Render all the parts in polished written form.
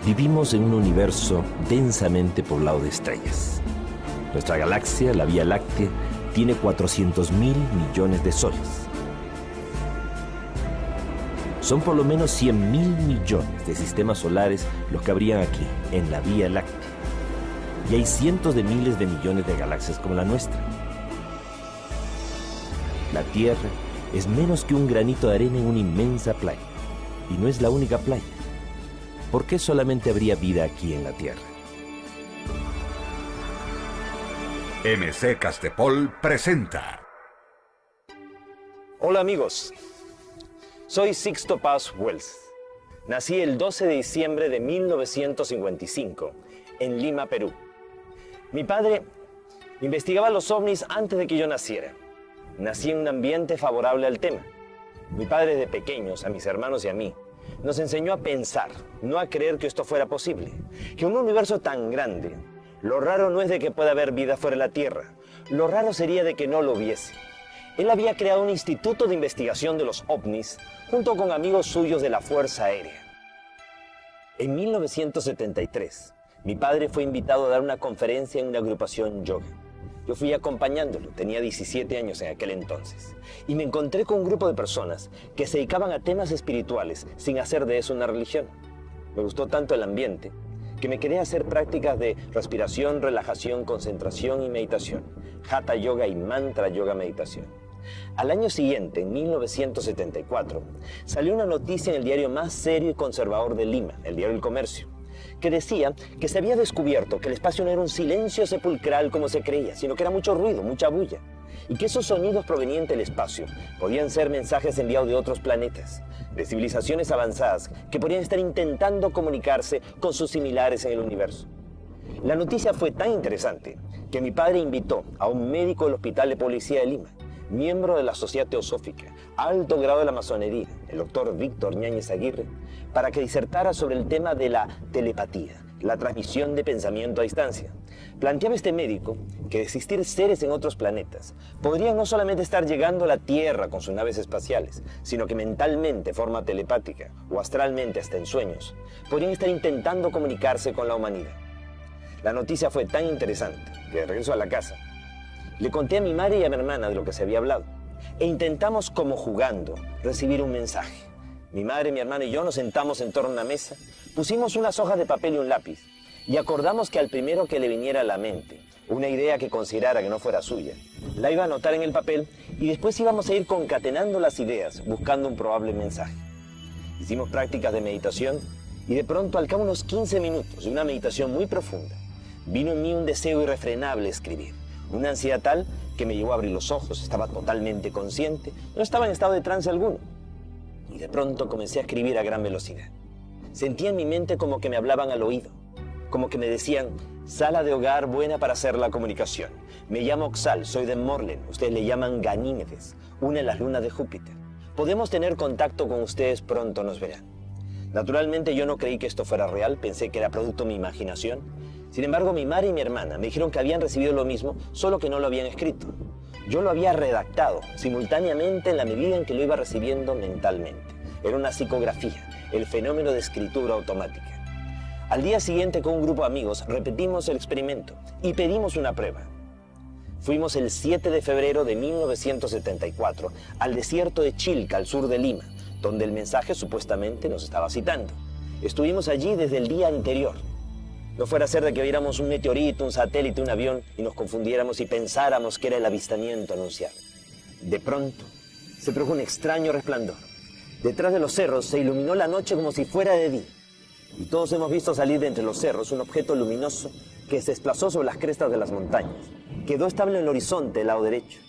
Vivimos en un universo densamente poblado de estrellas. Nuestra galaxia, la Vía Láctea, tiene 400.000 millones de soles. Son por lo menos 100.000 millones de sistemas solares los que habrían aquí, en la Vía Láctea. Y hay cientos de miles de millones de galaxias como la nuestra. La Tierra es menos que un granito de arena en una inmensa playa. Y no es la única playa. ¿Por qué solamente habría vida aquí en la Tierra? MC Castepol presenta. Hola amigos, soy Sixto Paz Wells. Nací el 12 de diciembre de 1955 en Lima, Perú. Mi padre investigaba los ovnis antes de que yo naciera. Nací en un ambiente favorable al tema. Mi padre de pequeños, a mis hermanos y a mí, nos enseñó a pensar, no a creer que esto fuera posible. Que un universo tan grande, lo raro no es de que pueda haber vida fuera de la Tierra. Lo raro sería de que no lo hubiese. Él había creado un instituto de investigación de los ovnis junto con amigos suyos de la Fuerza Aérea. En 1973, mi padre fue invitado a dar una conferencia en una agrupación yoga. Yo fui acompañándolo, tenía 17 años en aquel entonces, y me encontré con un grupo de personas que se dedicaban a temas espirituales sin hacer de eso una religión. Me gustó tanto el ambiente que me quería hacer prácticas de respiración, relajación, concentración y meditación, Hatha Yoga y Mantra Yoga Meditación. Al año siguiente, en 1974, salió una noticia en el diario más serio y conservador de Lima, el diario El Comercio, que decía que se había descubierto que el espacio no era un silencio sepulcral como se creía, sino que era mucho ruido, mucha bulla, y que esos sonidos provenientes del espacio podían ser mensajes enviados de otros planetas, de civilizaciones avanzadas que podrían estar intentando comunicarse con sus similares en el universo. La noticia fue tan interesante que mi padre invitó a un médico del Hospital de Policía de Lima, miembro de la Sociedad Teosófica, alto grado de la masonería, el doctor Víctor Ñáñez Aguirre, para que disertara sobre el tema de la telepatía, la transmisión de pensamiento a distancia. Planteaba este médico que de existir seres en otros planetas, podrían no solamente estar llegando a la Tierra con sus naves espaciales, sino que mentalmente, de forma telepática, o astralmente hasta en sueños, podrían estar intentando comunicarse con la humanidad. La noticia fue tan interesante que de regreso a la casa, le conté a mi madre y a mi hermana de lo que se había hablado e intentamos, como jugando, recibir un mensaje. Mi madre, mi hermano y yo nos sentamos en torno a una mesa, pusimos unas hojas de papel y un lápiz y acordamos que al primero que le viniera a la mente una idea que considerara que no fuera suya, la iba a anotar en el papel y después íbamos a ir concatenando las ideas buscando un probable mensaje. Hicimos prácticas de meditación y de pronto, al cabo de unos 15 minutos de una meditación muy profunda, vino en mí un deseo irrefrenable de escribir. Una ansiedad tal que me llevó a abrir los ojos, estaba totalmente consciente, no estaba en estado de trance alguno. Y de pronto comencé a escribir a gran velocidad. Sentía en mi mente como que me hablaban al oído, como que me decían, sala de hogar buena para hacer la comunicación. Me llamo Oxal, soy de Morlen, ustedes le llaman Ganímedes, una de las lunas de Júpiter. Podemos tener contacto con ustedes, pronto nos verán. Naturalmente yo no creí que esto fuera real, pensé que era producto de mi imaginación. Sin embargo, mi madre y mi hermana me dijeron que habían recibido lo mismo, solo que no lo habían escrito. Yo lo había redactado simultáneamente en la medida en que lo iba recibiendo mentalmente. Era una psicografía, el fenómeno de escritura automática. Al día siguiente, con un grupo de amigos, repetimos el experimento y pedimos una prueba. Fuimos el 7 de febrero de 1974 al desierto de Chilca, al sur de Lima, donde el mensaje supuestamente nos estaba citando. Estuvimos allí desde el día anterior. No fuera a ser de que viéramos un meteorito, un satélite, un avión y nos confundiéramos y pensáramos que era el avistamiento anunciado. De pronto, se produjo un extraño resplandor. Detrás de los cerros se iluminó la noche como si fuera de día. Y todos hemos visto salir de entre los cerros un objeto luminoso que se desplazó sobre las crestas de las montañas. Quedó estable en el horizonte del lado derecho.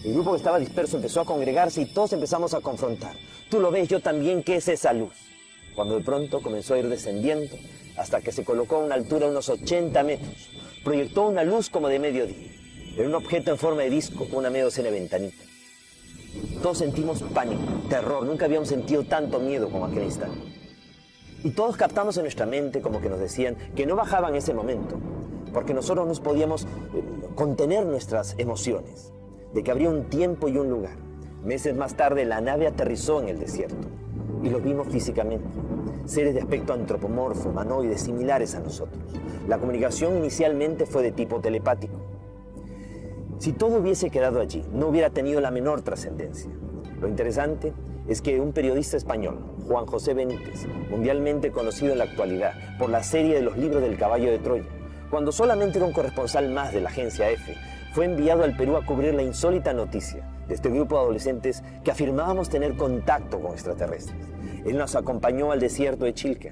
El grupo que estaba disperso empezó a congregarse y todos empezamos a confrontar. Tú lo ves, yo también, ¿qué es esa luz? Cuando de pronto comenzó a ir descendiendo, hasta que se colocó a una altura de unos 80 metros. Proyectó una luz como de mediodía. Era un objeto en forma de disco con una media docena de ventanitas. Todos sentimos pánico, terror. Nunca habíamos sentido tanto miedo como aquel instante. Y todos captamos en nuestra mente como que nos decían que no bajaban ese momento, porque nosotros no podíamos contener nuestras emociones, de que habría un tiempo y un lugar. Meses más tarde la nave aterrizó en el desierto y los vimos físicamente. seres de aspecto antropomorfo, humanoides, similares a nosotros. La comunicación inicialmente fue de tipo telepático. Si todo hubiese quedado allí, no hubiera tenido la menor trascendencia. Lo interesante es que un periodista español, Juan José Benítez, mundialmente conocido en la actualidad por la serie de los libros del caballo de Troya, cuando solamente era un corresponsal más de la agencia EFE, fue enviado al Perú a cubrir la insólita noticia de este grupo de adolescentes que afirmábamos tener contacto con extraterrestres. Él nos acompañó al desierto de Chilca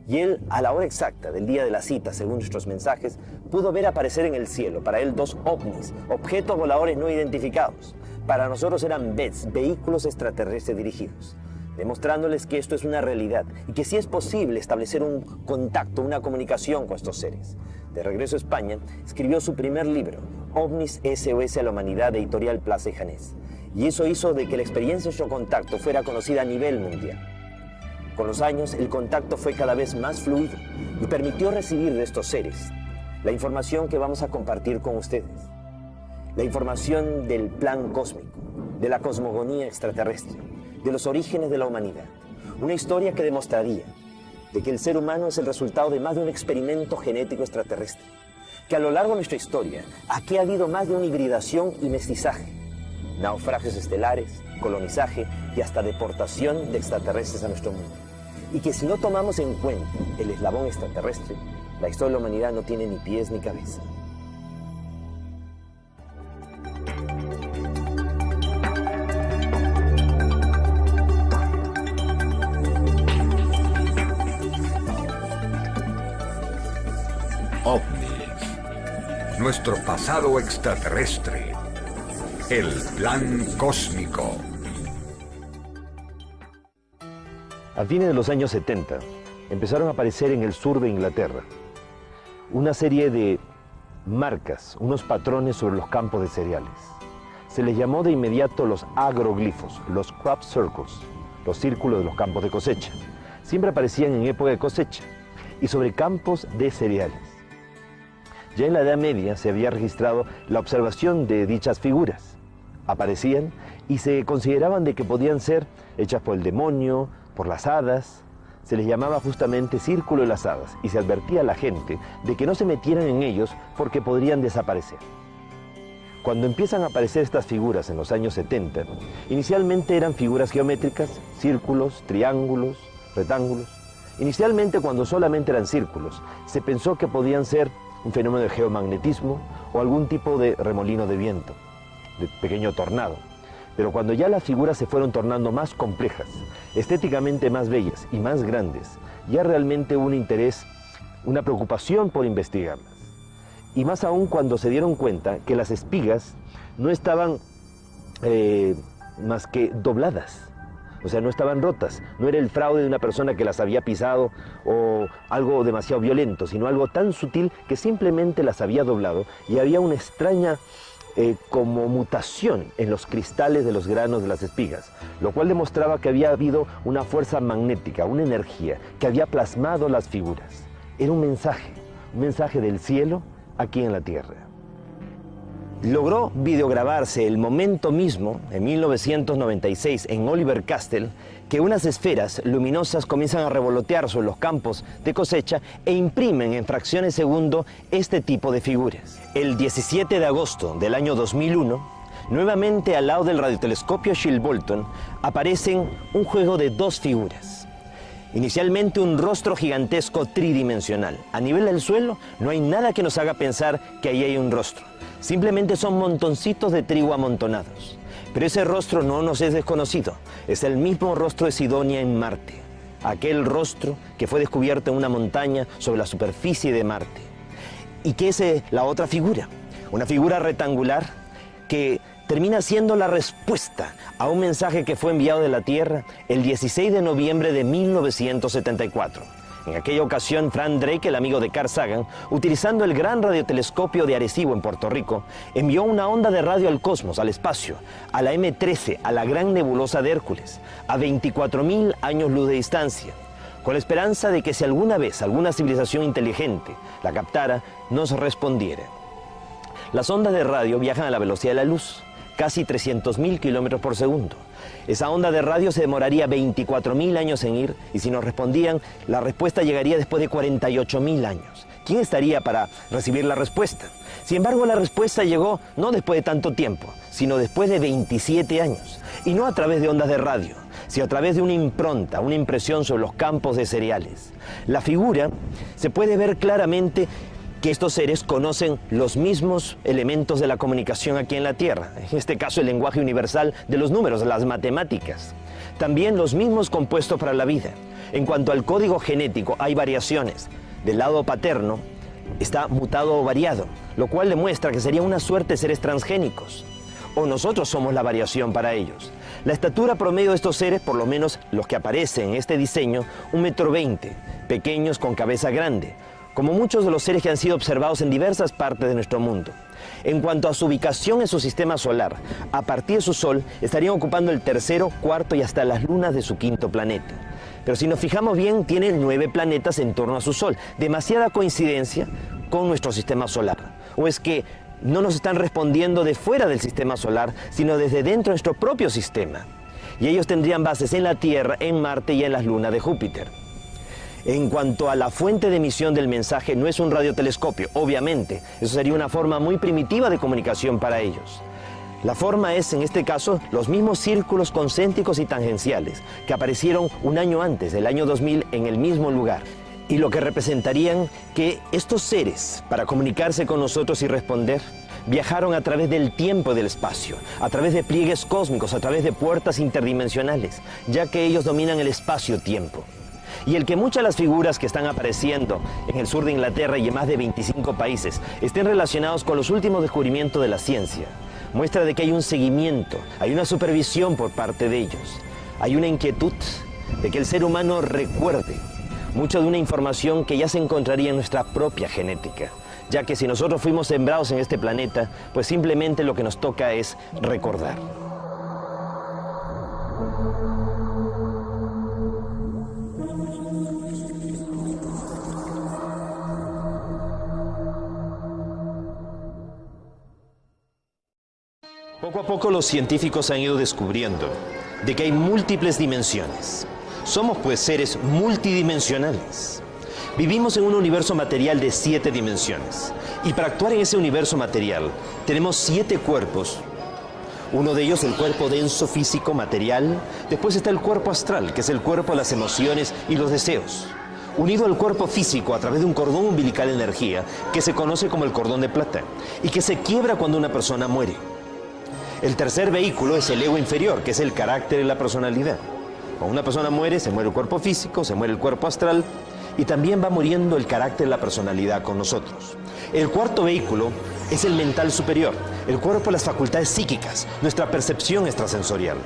y él, a la hora exacta del día de la cita, según nuestros mensajes, pudo ver aparecer en el cielo, para él, 2 ovnis, objetos voladores no identificados. Para nosotros eran BETs, vehículos extraterrestres dirigidos, demostrándoles que esto es una realidad y que sí es posible establecer un contacto, una comunicación con estos seres. De regreso a España, escribió su primer libro, OVNIS SOS a la Humanidad, editorial Plaza y Janés. Y eso hizo de que la experiencia de nuestro contacto fuera conocida a nivel mundial. Con los años, el contacto fue cada vez más fluido y permitió recibir de estos seres la información que vamos a compartir con ustedes. La información del plan cósmico, de la cosmogonía extraterrestre, de los orígenes de la humanidad. Una historia que demostraría de que el ser humano es el resultado de más de un experimento genético extraterrestre. Que a lo largo de nuestra historia, aquí ha habido más de una hibridación y mestizaje. Naufragios estelares, colonizaje y hasta deportación de extraterrestres a nuestro mundo. Y que si no tomamos en cuenta el eslabón extraterrestre, la historia de la humanidad no tiene ni pies ni cabeza. OVNIS. Nuestro pasado extraterrestre. El plan cósmico. A fines de los años 70, empezaron a aparecer en el sur de Inglaterra una serie de marcas, unos patrones sobre los campos de cereales. Se les llamó de inmediato los agroglifos, los crop circles, los círculos de los campos de cosecha. Siempre aparecían en época de cosecha y sobre campos de cereales. Ya en la Edad Media se había registrado la observación de dichas figuras. Aparecían y se consideraban de que podían ser hechas por el demonio, por las hadas. Se les llamaba justamente Círculo de las Hadas y se advertía a la gente de que no se metieran en ellos porque podrían desaparecer. Cuando empiezan a aparecer estas figuras en los años 70, inicialmente eran figuras geométricas, círculos, triángulos, rectángulos. Inicialmente, cuando solamente eran círculos, se pensó que podían ser un fenómeno de geomagnetismo o algún tipo de remolino de viento, de pequeño tornado. Pero cuando ya las figuras se fueron tornando más complejas, estéticamente más bellas y más grandes, ya realmente hubo un interés, una preocupación por investigarlas. Y más aún cuando se dieron cuenta que las espigas no estaban más que dobladas. O sea, no estaban rotas, no era el fraude de una persona que las había pisado o algo demasiado violento, sino algo tan sutil que simplemente las había doblado y había una extraña como mutación en los cristales de los granos de las espigas, lo cual demostraba que había habido una fuerza magnética, una energía que había plasmado las figuras. Era un mensaje del cielo aquí en la tierra. Logró videograbarse el momento mismo, en 1996, en Oliver Castle, que unas esferas luminosas comienzan a revolotear sobre los campos de cosecha e imprimen en fracciones de segundo este tipo de figuras. El 17 de agosto del año 2001, nuevamente al lado del radiotelescopio Shilbolton, aparecen un juego de 2 figuras. Inicialmente un rostro gigantesco tridimensional. A nivel del suelo no hay nada que nos haga pensar que ahí hay un rostro. Simplemente son montoncitos de trigo amontonados. Pero ese rostro no nos es desconocido. Es el mismo rostro de Sidonia en Marte. Aquel rostro que fue descubierto en una montaña sobre la superficie de Marte. ¿Y qué es la otra figura? Una figura rectangular que termina siendo la respuesta a un mensaje que fue enviado de la Tierra el 16 de noviembre de 1974. En aquella ocasión, Frank Drake, el amigo de Carl Sagan, utilizando el gran radiotelescopio de Arecibo en Puerto Rico, envió una onda de radio al cosmos, al espacio, a la M13, a la gran nebulosa de Hércules, a 24.000 años luz de distancia, con la esperanza de que si alguna vez alguna civilización inteligente la captara, nos respondiera. Las ondas de radio viajan a la velocidad de la luz, casi 300.000 kilómetros por segundo. Esa onda de radio se demoraría 24.000 años en ir, y si nos respondían, la respuesta llegaría después de 48.000 años. ¿Quién estaría para recibir la respuesta? Sin embargo, la respuesta llegó no después de tanto tiempo, sino después de 27 años. Y no a través de ondas de radio, sino a través de una impronta, una impresión sobre los campos de cereales. La figura se puede ver claramente que estos seres conocen los mismos elementos de la comunicación aquí en la Tierra. En este caso, el lenguaje universal de los números, de las matemáticas. También los mismos compuestos para la vida. En cuanto al código genético, hay variaciones. Del lado paterno está mutado o variado, lo cual demuestra que sería una suerte de seres transgénicos. O nosotros somos la variación para ellos. La estatura promedio de estos seres, por lo menos los que aparecen en este diseño, 1,20 m, pequeños con cabeza grande, como muchos de los seres que han sido observados en diversas partes de nuestro mundo. En cuanto a su ubicación en su sistema solar, a partir de su Sol, estarían ocupando el tercero, cuarto y hasta las lunas de su quinto planeta. Pero si nos fijamos bien, tiene 9 planetas en torno a su Sol. Demasiada coincidencia con nuestro sistema solar. ¿O es que no nos están respondiendo de fuera del sistema solar, sino desde dentro de nuestro propio sistema? Y ellos tendrían bases en la Tierra, en Marte y en las lunas de Júpiter. En cuanto a la fuente de emisión del mensaje, no es un radiotelescopio, obviamente. Eso sería una forma muy primitiva de comunicación para ellos. La forma es, en este caso, los mismos círculos concéntricos y tangenciales que aparecieron un año antes, del año 2000, en el mismo lugar. Y lo que representarían que estos seres, para comunicarse con nosotros y responder, viajaron a través del tiempo y del espacio, a través de pliegues cósmicos, a través de puertas interdimensionales, ya que ellos dominan el espacio-tiempo. Y el que muchas de las figuras que están apareciendo en el sur de Inglaterra y en más de 25 países estén relacionados con los últimos descubrimientos de la ciencia, muestra de que hay un seguimiento, hay una supervisión por parte de ellos. Hay una inquietud de que el ser humano recuerde mucho de una información que ya se encontraría en nuestra propia genética, ya que si nosotros fuimos sembrados en este planeta, pues simplemente lo que nos toca es recordar. Poco a poco los científicos han ido descubriendo de que hay múltiples dimensiones. Somos pues seres multidimensionales. Vivimos en un universo material de 7 dimensiones. Y para actuar en ese universo material tenemos 7 cuerpos. Uno de ellos el cuerpo denso, físico, material. Después está el cuerpo astral, que es el cuerpo de las emociones y los deseos. Unido al cuerpo físico a través de un cordón umbilical de energía que se conoce como el cordón de plata y que se quiebra cuando una persona muere. El tercer vehículo es el ego inferior, que es el carácter y la personalidad. Cuando una persona muere, se muere el cuerpo físico, se muere el cuerpo astral y también va muriendo el carácter y la personalidad con nosotros. El cuarto vehículo es el mental superior, el cuerpo de las facultades psíquicas, nuestra percepción extrasensorial.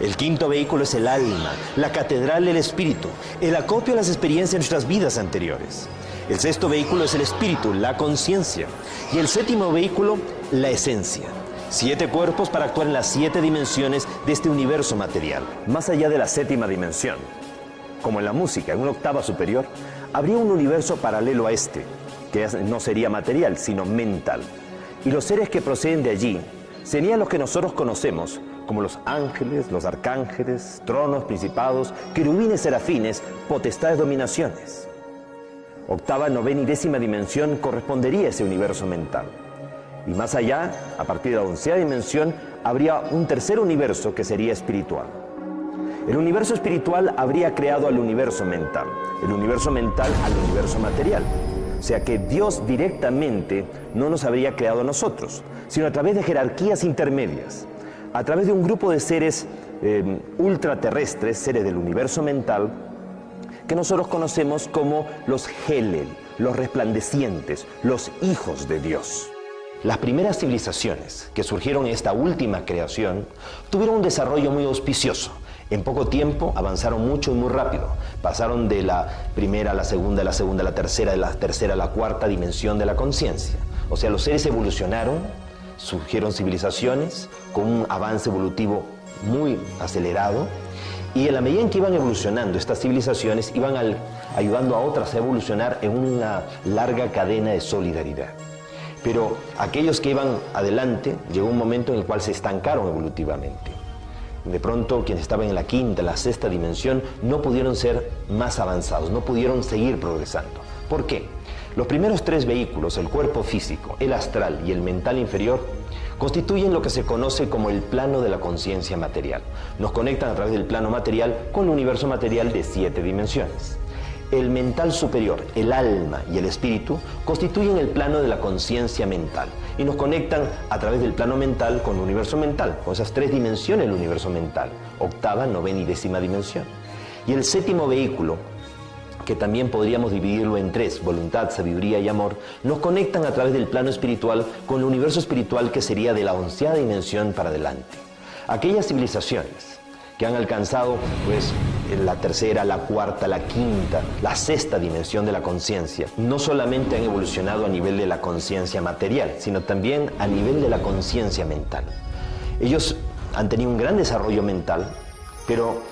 El quinto vehículo es el alma, la catedral del espíritu, el acopio de las experiencias de nuestras vidas anteriores. El sexto vehículo es el espíritu, la conciencia. Y el séptimo vehículo, la esencia. 7 cuerpos para actuar en las 7 dimensiones de este universo material. Más allá de la séptima dimensión, como en la música, en una octava superior, habría un universo paralelo a este, que no sería material, sino mental. Y los seres que proceden de allí serían los que nosotros conocemos como los ángeles, los arcángeles, tronos, principados, querubines, serafines, potestades, dominaciones. Octava, novena y décima dimensión correspondería a ese universo mental. Y más allá, a partir de la 11ª dimensión, habría un tercer universo que sería espiritual. El universo espiritual habría creado al universo mental, el universo mental al universo material. O sea que Dios directamente no nos habría creado a nosotros, sino a través de jerarquías intermedias, a través de un grupo de seres ultraterrestres, seres del universo mental, que nosotros conocemos como los Helel, los resplandecientes, los hijos de Dios. Las primeras civilizaciones que surgieron en esta última creación tuvieron un desarrollo muy auspicioso. En poco tiempo avanzaron mucho y muy rápido. Pasaron de la primera a la segunda, de la segunda a la tercera, de la tercera a la cuarta dimensión de la conciencia. O sea, los seres evolucionaron, surgieron civilizaciones con un avance evolutivo muy acelerado, y en la medida en que iban evolucionando estas civilizaciones, iban ayudando a otras a evolucionar en una larga cadena de solidaridad. Pero aquellos que iban adelante, llegó un momento en el cual se estancaron evolutivamente. De pronto, quienes estaban en la quinta, la sexta dimensión, no pudieron ser más avanzados, no pudieron seguir progresando. ¿Por qué? Los primeros tres vehículos, el cuerpo físico, el astral y el mental inferior, constituyen lo que se conoce como el plano de la conciencia material. Nos conectan a través del plano material con el universo material de 7 dimensiones. El mental superior, el alma y el espíritu constituyen el plano de la conciencia mental y nos conectan a través del plano mental con el universo mental, con esas 3 dimensiones del universo mental, octava, novena y décima dimensión. Y el séptimo vehículo, que también podríamos dividirlo en 3, voluntad, sabiduría y amor, nos conectan a través del plano espiritual con el universo espiritual que sería de la 11ª dimensión para adelante. Aquellas civilizaciones que han alcanzado pues la tercera, la cuarta, la quinta, la sexta dimensión de la conciencia, no solamente han evolucionado a nivel de la conciencia material, sino también a nivel de la conciencia mental. Ellos han tenido un gran desarrollo mental, pero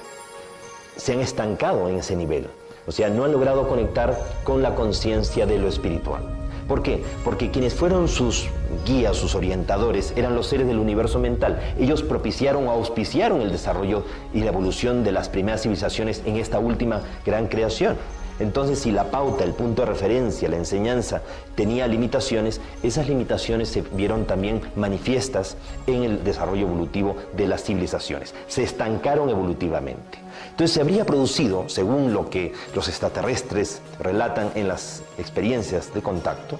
se han estancado en ese nivel. O sea, no han logrado conectar con la conciencia de lo espiritual. ¿Por qué? Porque quienes fueron sus guías, sus orientadores, eran los seres del universo mental. Ellos propiciaron o auspiciaron el desarrollo y la evolución de las primeras civilizaciones en esta última gran creación. Entonces, si la pauta, el punto de referencia, la enseñanza tenía limitaciones, esas limitaciones se vieron también manifiestas en el desarrollo evolutivo de las civilizaciones. Se estancaron evolutivamente. Entonces se habría producido, según lo que los extraterrestres relatan en las experiencias de contacto,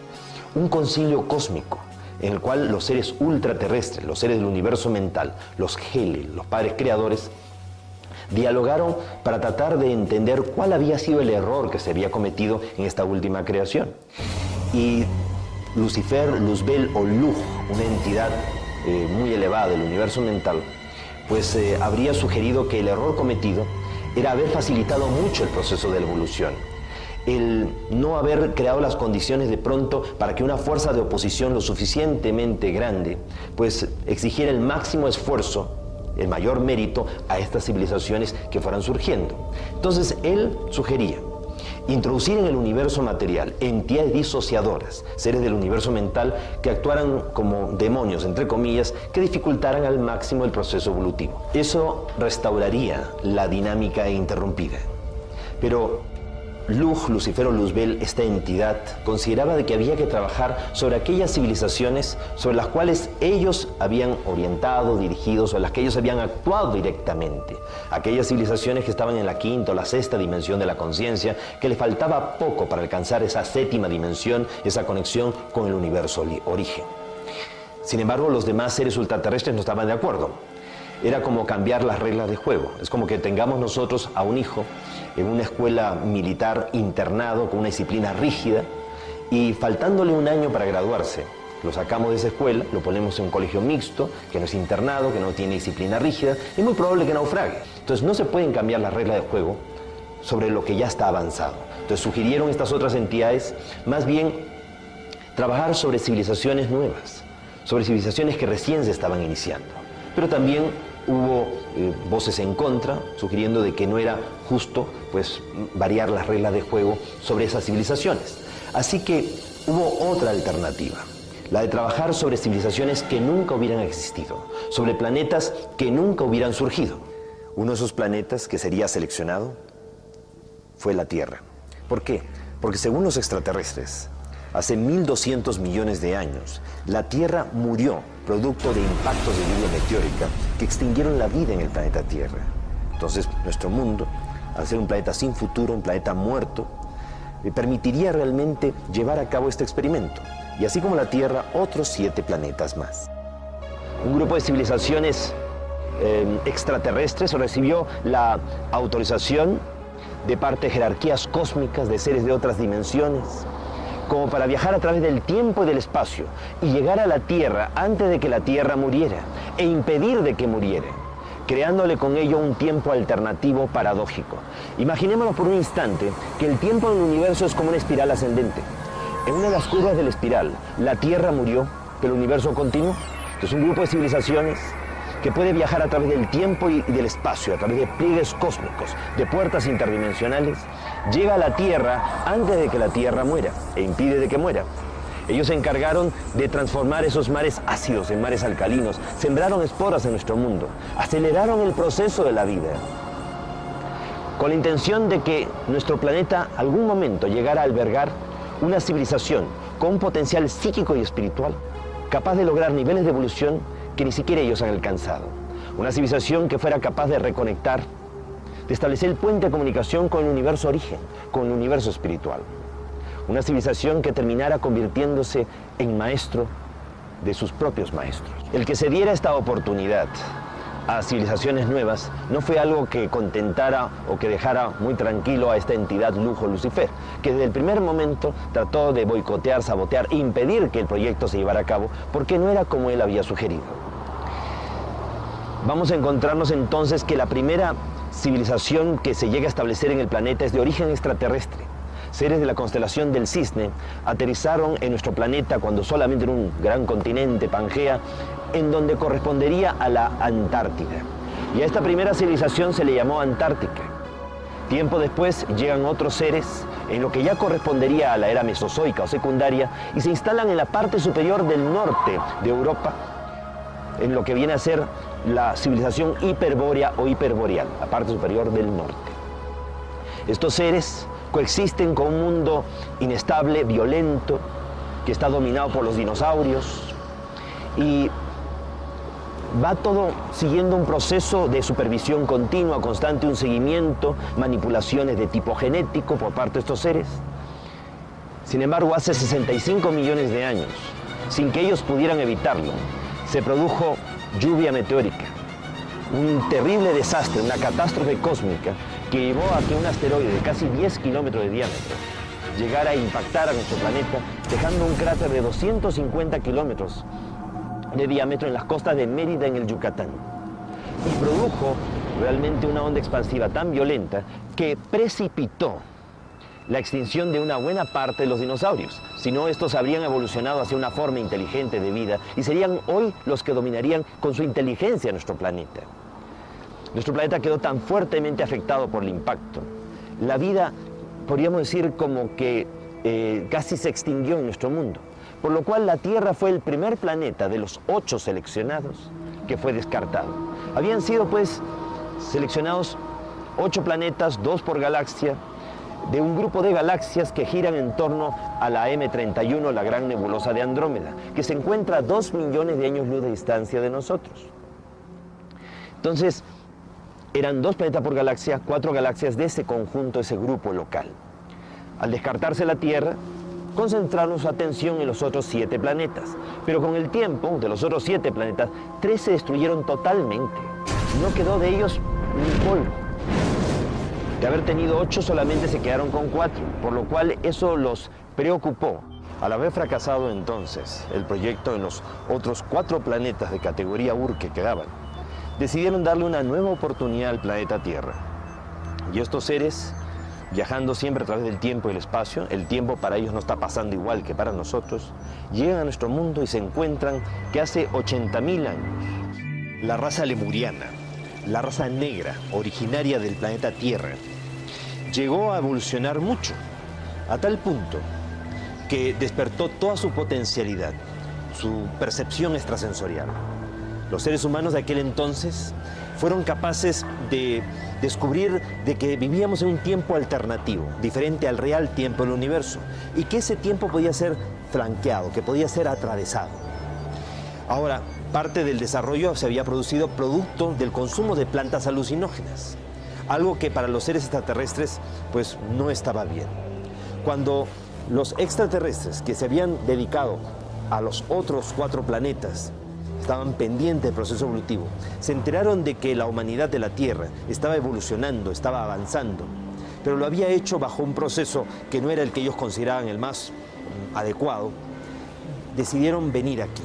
un concilio cósmico en el cual los seres ultraterrestres, los seres del universo mental, los Hele, los padres creadores, dialogaron para tratar de entender cuál había sido el error que se había cometido en esta última creación. Y Lucifer, Luzbel o Luj, una entidad muy elevada del universo mental, pues habría sugerido que el error cometido era haber facilitado mucho el proceso de la evolución. El no haber creado las condiciones de pronto para que una fuerza de oposición lo suficientemente grande, pues exigiera el máximo esfuerzo, el mayor mérito a estas civilizaciones que fueran surgiendo. Entonces él sugería introducir en el universo material entidades disociadoras, seres del universo mental que actuaran como demonios, entre comillas, que dificultaran al máximo el proceso evolutivo. Eso restauraría la dinámica interrumpida. Pero Luj, Lucifer o Luzbel, esta entidad, consideraba de que había que trabajar sobre aquellas civilizaciones sobre las cuales ellos habían orientado, dirigido, sobre las que ellos habían actuado directamente. Aquellas civilizaciones que estaban en la quinta o la sexta dimensión de la conciencia, que les faltaba poco para alcanzar esa séptima dimensión, esa conexión con el universo origen. Sin embargo, los demás seres ultraterrestres no estaban de acuerdo. Era como cambiar las reglas de juego. Es como que tengamos nosotros a un hijo en una escuela militar internado con una disciplina rígida y faltándole un año para graduarse, lo sacamos de esa escuela, lo ponemos en un colegio mixto, que no es internado, que no tiene disciplina rígida, es muy probable que naufrague. Entonces no se pueden cambiar las reglas de juego sobre lo que ya está avanzado. Entonces sugirieron estas otras entidades más bien trabajar sobre civilizaciones nuevas, sobre civilizaciones que recién se estaban iniciando. Pero también hubo voces en contra, sugiriendo de que no era justo pues, variar las reglas de juego sobre esas civilizaciones. Así que hubo otra alternativa, la de trabajar sobre civilizaciones que nunca hubieran existido, sobre planetas que nunca hubieran surgido. Uno de esos planetas que sería seleccionado fue la Tierra. ¿Por qué? Porque según los extraterrestres, hace 1200 millones de años, la Tierra murió producto de impactos de lluvia meteórica que extinguieron la vida en el planeta Tierra. Entonces, nuestro mundo, al ser un planeta sin futuro, un planeta muerto, permitiría realmente llevar a cabo este experimento. Y así como la Tierra, otros 7 planetas más. Un grupo de civilizaciones extraterrestres recibió la autorización de parte de jerarquías cósmicas, de seres de otras dimensiones, como para viajar a través del tiempo y del espacio y llegar a la Tierra antes de que la Tierra muriera e impedir de que muriera, creándole con ello un tiempo alternativo paradójico. Imaginémonos por un instante que el tiempo en el universo es como una espiral ascendente. En una de las curvas de la espiral, la Tierra murió, pero el universo continuó. Es un grupo de civilizaciones que puede viajar a través del tiempo y del espacio, a través de pliegues cósmicos, de puertas interdimensionales, llega a la Tierra antes de que la Tierra muera e impide de que muera. Ellos se encargaron de transformar esos mares ácidos en mares alcalinos, sembraron esporas en nuestro mundo, aceleraron el proceso de la vida, con la intención de que nuestro planeta algún momento llegara a albergar una civilización con un potencial psíquico y espiritual, capaz de lograr niveles de evolución que ni siquiera ellos han alcanzado. Una civilización que fuera capaz de reconectar, de establecer el puente de comunicación con el universo origen, con el universo espiritual. Una civilización que terminara convirtiéndose en maestro de sus propios maestros. El que se diera esta oportunidad a civilizaciones nuevas no fue algo que contentara o que dejara muy tranquilo a esta entidad lujo Lucifer, que desde el primer momento trató de boicotear, sabotear e impedir que el proyecto se llevara a cabo, porque no era como él había sugerido. Vamos a encontrarnos entonces que la primera civilización que se llega a establecer en el planeta es de origen extraterrestre. Seres de la constelación del Cisne aterrizaron en nuestro planeta cuando solamente era un gran continente, Pangea, en donde correspondería a la Antártida. Y a esta primera civilización se le llamó Antártica. Tiempo después llegan otros seres en lo que ya correspondería a la era mesozoica o secundaria y se instalan en la parte superior del norte de Europa, en lo que viene a ser la civilización hiperbórea o hiperboreal, la parte superior del norte. Estos seres coexisten con un mundo inestable, violento, que está dominado por los dinosaurios, y va todo siguiendo un proceso de supervisión continua, constante, un seguimiento, manipulaciones de tipo genético por parte de estos seres. Sin embargo, hace 65 millones de años, sin que ellos pudieran evitarlo, se produjo lluvia meteórica, un terrible desastre, una catástrofe cósmica que llevó a que un asteroide de casi 10 kilómetros de diámetro llegara a impactar a nuestro planeta, dejando un cráter de 250 kilómetros de diámetro en las costas de Mérida, en el Yucatán. Y produjo realmente una onda expansiva tan violenta que precipitó la extinción de una buena parte de los dinosaurios. Si no, estos habrían evolucionado hacia una forma inteligente de vida y serían hoy los que dominarían con su inteligencia nuestro planeta. Nuestro planeta quedó tan fuertemente afectado por el impacto. La vida, podríamos decir, como que casi se extinguió en nuestro mundo. Por lo cual la Tierra fue el primer planeta de los 8 seleccionados que fue descartado. Habían sido pues seleccionados 8 planetas, 2 por galaxia, de un grupo de galaxias que giran en torno a la M31, la gran nebulosa de Andrómeda, que se encuentra a 2 millones de años luz de distancia de nosotros. Entonces, eran 2 planetas por galaxia, 4 galaxias de ese conjunto, ese grupo local. Al descartarse la Tierra, concentraron su atención en los otros 7 planetas. Pero con el tiempo, de los otros 7 planetas, 3 se destruyeron totalmente. No quedó de ellos ni polvo. De haber tenido 8, solamente se quedaron con 4, por lo cual eso los preocupó. Al haber fracasado entonces el proyecto en los otros 4 planetas de categoría Ur que quedaban, decidieron darle una nueva oportunidad al planeta Tierra. Y estos seres, viajando siempre a través del tiempo y el espacio, el tiempo para ellos no está pasando igual que para nosotros, llegan a nuestro mundo y se encuentran que hace 80.000 años, la raza lemuriana, la raza negra, originaria del planeta Tierra, llegó a evolucionar mucho, a tal punto que despertó toda su potencialidad, su percepción extrasensorial. Los seres humanos de aquel entonces fueron capaces de descubrir de que vivíamos en un tiempo alternativo, diferente al real tiempo del universo, y que ese tiempo podía ser flanqueado, que podía ser atravesado. Ahora, parte del desarrollo se había producido producto del consumo de plantas alucinógenas, algo que para los seres extraterrestres pues no estaba bien. Cuando los extraterrestres que se habían dedicado a los otros 4 planetas estaban pendientes del proceso evolutivo, se enteraron de que la humanidad de la Tierra estaba evolucionando, estaba avanzando, pero lo había hecho bajo un proceso que no era el que ellos consideraban el más adecuado, decidieron venir aquí.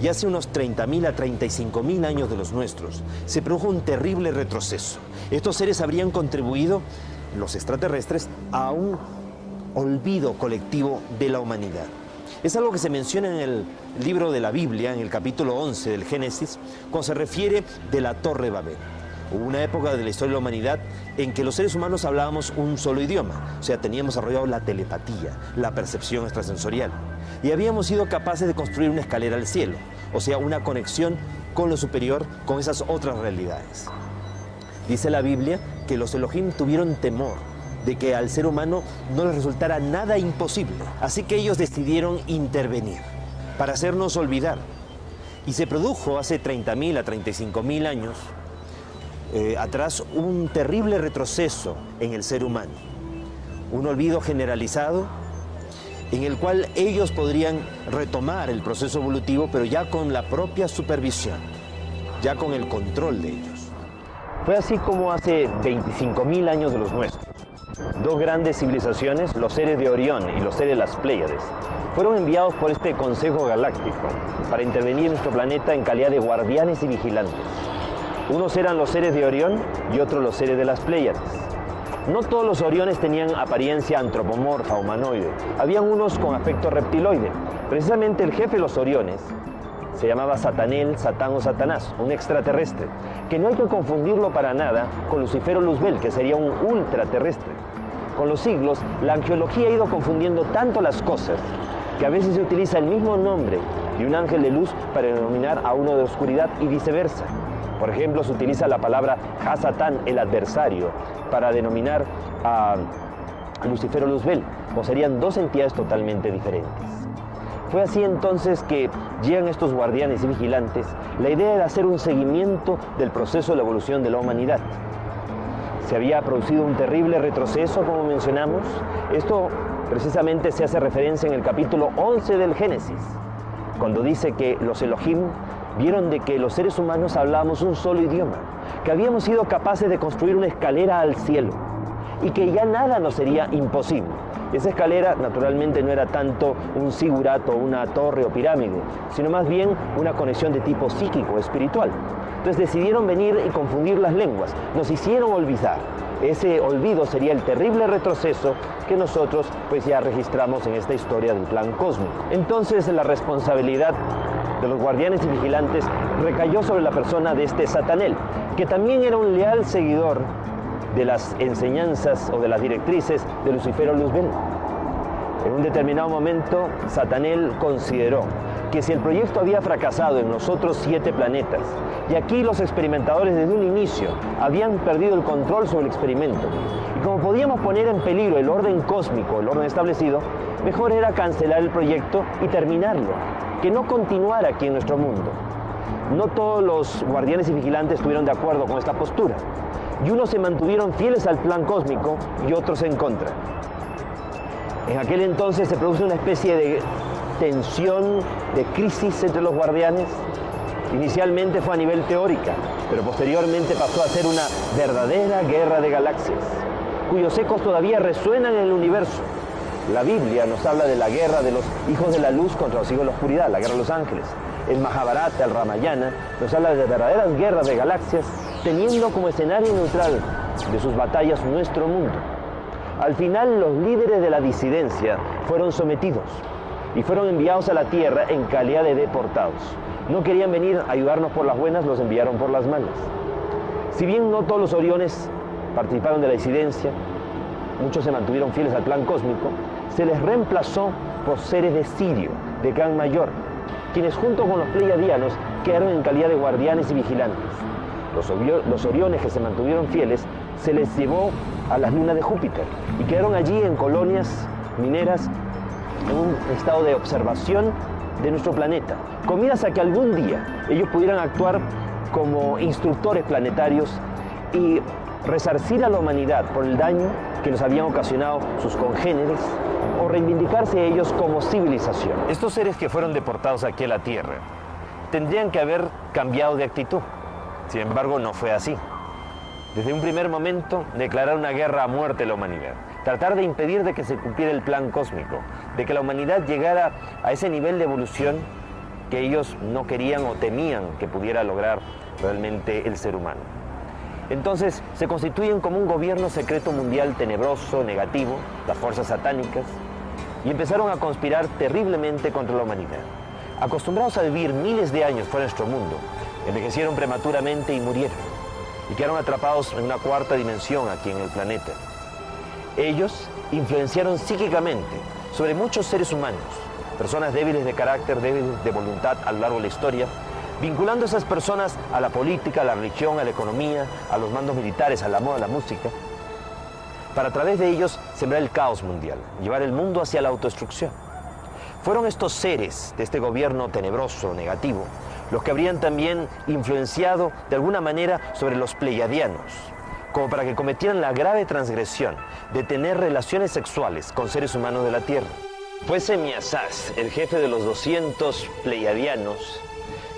Y hace unos 30.000 a 35.000 años de los nuestros, se produjo un terrible retroceso. Estos seres habrían contribuido, los extraterrestres, a un olvido colectivo de la humanidad. Es algo que se menciona en el libro de la Biblia, en el capítulo 11 del Génesis, cuando se refiere de la Torre Babel. Hubo una época de la historia de la humanidad en que los seres humanos hablábamos un solo idioma, o sea, teníamos desarrollado la telepatía, la percepción extrasensorial, y habíamos sido capaces de construir una escalera al cielo, o sea, una conexión con lo superior, con esas otras realidades. Dice la Biblia que los Elohim tuvieron temor de que al ser humano no les resultara nada imposible, así que ellos decidieron intervenir para hacernos olvidar. Y se produjo hace 30.000 a 35.000 años atrás un terrible retroceso en el ser humano, un olvido generalizado en el cual ellos podrían retomar el proceso evolutivo, pero ya con la propia supervisión, ya con el control de ellos. Fue así como hace 25.000 años de los nuestros, dos grandes civilizaciones, los seres de Orión y los seres de las Pléyades, fueron enviados por este Consejo Galáctico para intervenir en nuestro planeta en calidad de guardianes y vigilantes. Unos eran los seres de Orión y otros los seres de las Pléyades. No todos los Oriones tenían apariencia antropomorfa, humanoide. Habían unos con aspecto reptiloide. Precisamente el jefe de los Oriones se llamaba Satanel, Satán o Satanás, un extraterrestre, que no hay que confundirlo para nada con Lucifero Luzbel, que sería un ultraterrestre. Con los siglos, la angeología ha ido confundiendo tanto las cosas que a veces se utiliza el mismo nombre de un ángel de luz para denominar a uno de oscuridad y viceversa. Por ejemplo, se utiliza la palabra Ha-Satán, el adversario, para denominar a Lucifero Luzbel, o serían dos entidades totalmente diferentes. Fue así entonces que llegan estos guardianes y vigilantes. La idea era hacer un seguimiento del proceso de la evolución de la humanidad. Se había producido un terrible retroceso, como mencionamos. Esto precisamente se hace referencia en el capítulo 11 del Génesis, cuando dice que los Elohim vieron de que los seres humanos hablábamos un solo idioma, que habíamos sido capaces de construir una escalera al cielo y que ya nada nos sería imposible. Esa escalera naturalmente no era tanto un zigurato, una torre o pirámide, sino más bien una conexión de tipo psíquico, espiritual. Entonces decidieron venir y confundir las lenguas, nos hicieron olvidar. Ese olvido sería el terrible retroceso que nosotros pues ya registramos en esta historia del plan cósmico. Entonces la responsabilidad de los guardianes y vigilantes recayó sobre la persona de este Satanel, que también era un leal seguidor de las enseñanzas o de las directrices de Lucifero Luzbel. En un determinado momento, Satanel consideró que si el proyecto había fracasado en los otros 7 planetas, y aquí los experimentadores desde un inicio habían perdido el control sobre el experimento, y como podíamos poner en peligro el orden cósmico, el orden establecido, mejor era cancelar el proyecto y terminarlo, que no continuara aquí en nuestro mundo. No todos los guardianes y vigilantes estuvieron de acuerdo con esta postura, y unos se mantuvieron fieles al plan cósmico y otros en contra. En aquel entonces se produce una especie de tensión, de crisis entre los guardianes. Inicialmente fue a nivel teórica, pero posteriormente pasó a ser una verdadera guerra de galaxias, cuyos ecos todavía resuenan en el universo. La Biblia nos habla de la guerra de los hijos de la luz contra los hijos de la oscuridad, la guerra de los ángeles. El Mahabharata, el Ramayana, nos habla de verdaderas guerras de galaxias, teniendo como escenario neutral de sus batallas nuestro mundo. Al final, los líderes de la disidencia fueron sometidos y fueron enviados a la Tierra en calidad de deportados. No querían venir a ayudarnos por las buenas, los enviaron por las malas. Si bien no todos los Oriones participaron de la disidencia, muchos se mantuvieron fieles al plan cósmico, se les reemplazó por seres de Sirio, de clan mayor, quienes junto con los pleiadianos quedaron en calidad de guardianes y vigilantes. Los Oriones que se mantuvieron fieles se les llevó a las lunas de Júpiter y quedaron allí en colonias mineras en un estado de observación de nuestro planeta, con miras a que algún día ellos pudieran actuar como instructores planetarios y resarcir a la humanidad por el daño que nos habían ocasionado sus congéneres o reivindicarse ellos como civilización. Estos seres que fueron deportados aquí a la Tierra tendrían que haber cambiado de actitud. Sin embargo, no fue así. Desde un primer momento, declarar una guerra a muerte a la humanidad, tratar de impedir de que se cumpliera el plan cósmico, de que la humanidad llegara a ese nivel de evolución que ellos no querían o temían que pudiera lograr realmente el ser humano. Entonces se constituyen como un gobierno secreto mundial tenebroso, negativo, las fuerzas satánicas, y empezaron a conspirar terriblemente contra la humanidad. Acostumbrados a vivir miles de años fuera de nuestro mundo, envejecieron prematuramente y murieron. y quedaron atrapados en una cuarta dimensión aquí en el planeta. Ellos influenciaron psíquicamente sobre muchos seres humanos, personas débiles de carácter, débiles de voluntad a lo largo de la historia, vinculando a esas personas a la política, a la religión, a la economía, a los mandos militares, a la moda, a la música, para a través de ellos sembrar el caos mundial, llevar el mundo hacia la autodestrucción. Fueron estos seres de este gobierno tenebroso, negativo, los que habrían también influenciado de alguna manera sobre los pleiadianos, como para que cometieran la grave transgresión de tener relaciones sexuales con seres humanos de la Tierra. Fue Semiasaz, el jefe de los 200 pleiadianos,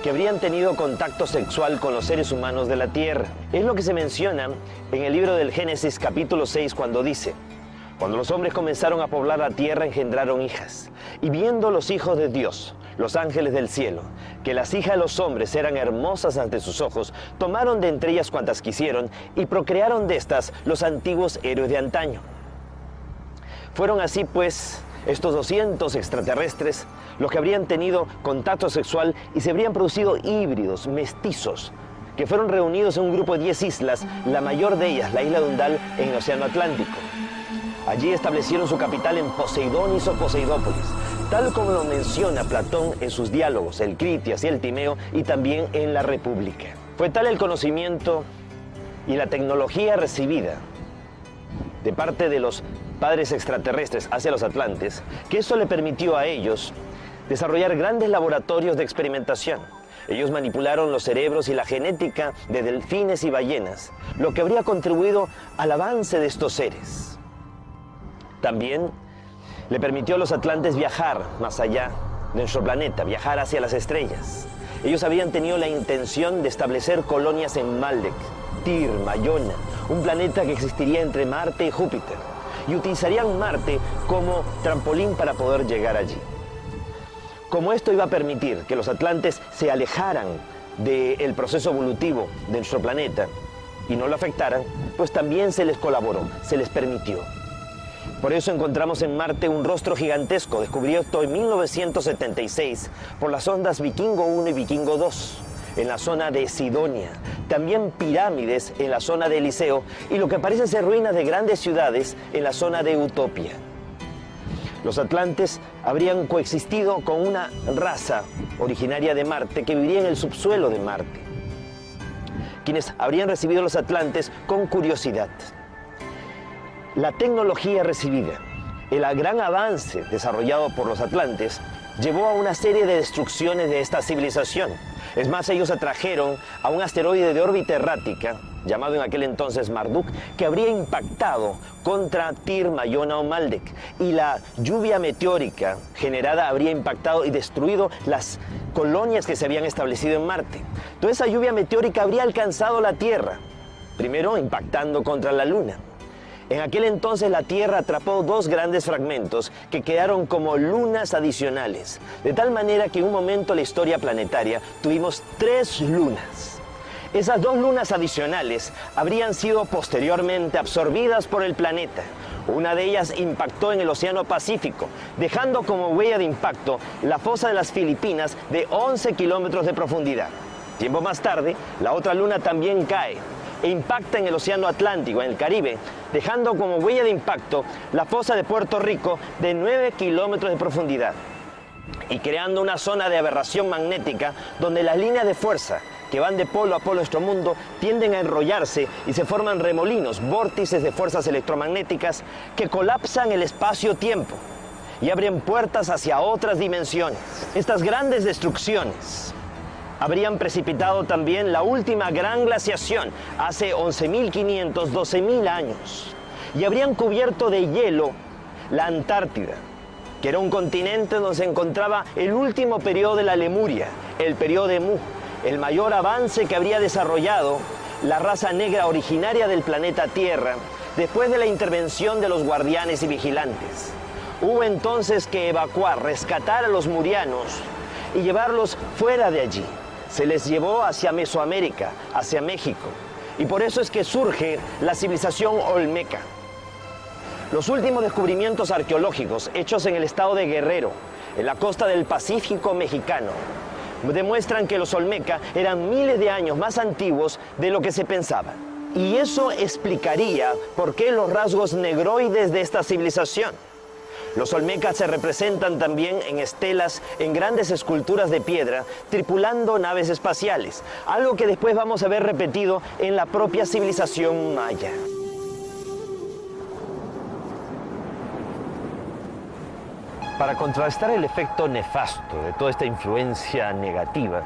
que habrían tenido contacto sexual con los seres humanos de la Tierra. Es lo que se menciona en el libro del Génesis capítulo 6 cuando dice: cuando los hombres comenzaron a poblar la tierra engendraron hijas, y viendo los hijos de Dios, los ángeles del cielo, que las hijas de los hombres eran hermosas ante sus ojos, tomaron de entre ellas cuantas quisieron y procrearon de estas los antiguos héroes de antaño. Fueron así pues estos 200 extraterrestres los que habrían tenido contacto sexual y se habrían producido híbridos, mestizos, que fueron reunidos en un grupo de 10 islas, la mayor de ellas, la isla de Undal, en el Océano Atlántico. Allí establecieron su capital en Poseidonis o Poseidópolis, tal como lo menciona Platón en sus diálogos, el Critias y el Timeo, y también en la República. Fue tal el conocimiento y la tecnología recibida de parte de los padres extraterrestres hacia los atlantes, que eso le permitió a ellos desarrollar grandes laboratorios de experimentación. Ellos manipularon los cerebros y la genética de delfines y ballenas, lo que habría contribuido al avance de estos seres. También le permitió a los atlantes viajar más allá de nuestro planeta, viajar hacia las estrellas. Ellos habían tenido la intención de establecer colonias en Maldek, Tir, Mayona, un planeta que existiría entre Marte y Júpiter, y utilizarían Marte como trampolín para poder llegar allí. Como esto iba a permitir que los atlantes se alejaran del proceso evolutivo de nuestro planeta y no lo afectaran, pues también se les colaboró, se les permitió. Por eso encontramos en Marte un rostro gigantesco descubierto en 1976 por las sondas Vikingo 1 y Vikingo 2 en la zona de Sidonia, también pirámides en la zona de Eliseo y lo que parecen ser ruinas de grandes ciudades en la zona de Utopia. Los atlantes habrían coexistido con una raza originaria de Marte que viviría en el subsuelo de Marte, quienes habrían recibido a los atlantes con curiosidad. La tecnología recibida, el gran avance desarrollado por los atlantes, llevó a una serie de destrucciones de esta civilización. Es más, ellos atrajeron a un asteroide de órbita errática, llamado en aquel entonces Marduk, que habría impactado contra Tir, Mayona o Maldek, y la lluvia meteórica generada habría impactado y destruido las colonias que se habían establecido en Marte. Toda esa lluvia meteórica habría alcanzado la Tierra, primero impactando contra la Luna. En aquel entonces la Tierra atrapó dos grandes fragmentos que quedaron como lunas adicionales, de tal manera que en un momento en la historia planetaria tuvimos 3 lunas. Esas 2 lunas adicionales habrían sido posteriormente absorbidas por el planeta. Una de ellas impactó en el Océano Pacífico, dejando como huella de impacto la fosa de las Filipinas de 11 kilómetros de profundidad. Tiempo más tarde, la otra luna también cae e impacta en el Océano Atlántico, en el Caribe, dejando como huella de impacto la fosa de Puerto Rico de 9 kilómetros de profundidad y creando una zona de aberración magnética donde las líneas de fuerza que van de polo a polo de nuestro mundo tienden a enrollarse y se forman remolinos, vórtices de fuerzas electromagnéticas que colapsan el espacio-tiempo y abren puertas hacia otras dimensiones. Estas grandes destrucciones habrían precipitado también la última gran glaciación hace 11.500, 12.000 años y habrían cubierto de hielo la Antártida, que era un continente donde se encontraba el último periodo de la Lemuria, el periodo de Mu, el mayor avance que habría desarrollado la raza negra originaria del planeta Tierra después de la intervención de los guardianes y vigilantes. Hubo entonces que evacuar, rescatar a los murianos y llevarlos fuera de allí. Se les llevó hacia Mesoamérica, hacia México, y por eso es que surge la civilización olmeca. Los últimos descubrimientos arqueológicos hechos en el estado de Guerrero, en la costa del Pacífico mexicano, demuestran que los Olmeca eran miles de años más antiguos de lo que se pensaba. Y eso explicaría por qué los rasgos negroides de esta civilización. Los Olmecas se representan también en estelas, en grandes esculturas de piedra, tripulando naves espaciales, algo que después vamos a ver repetido en la propia civilización maya. Para contrarrestar el efecto nefasto de toda esta influencia negativa,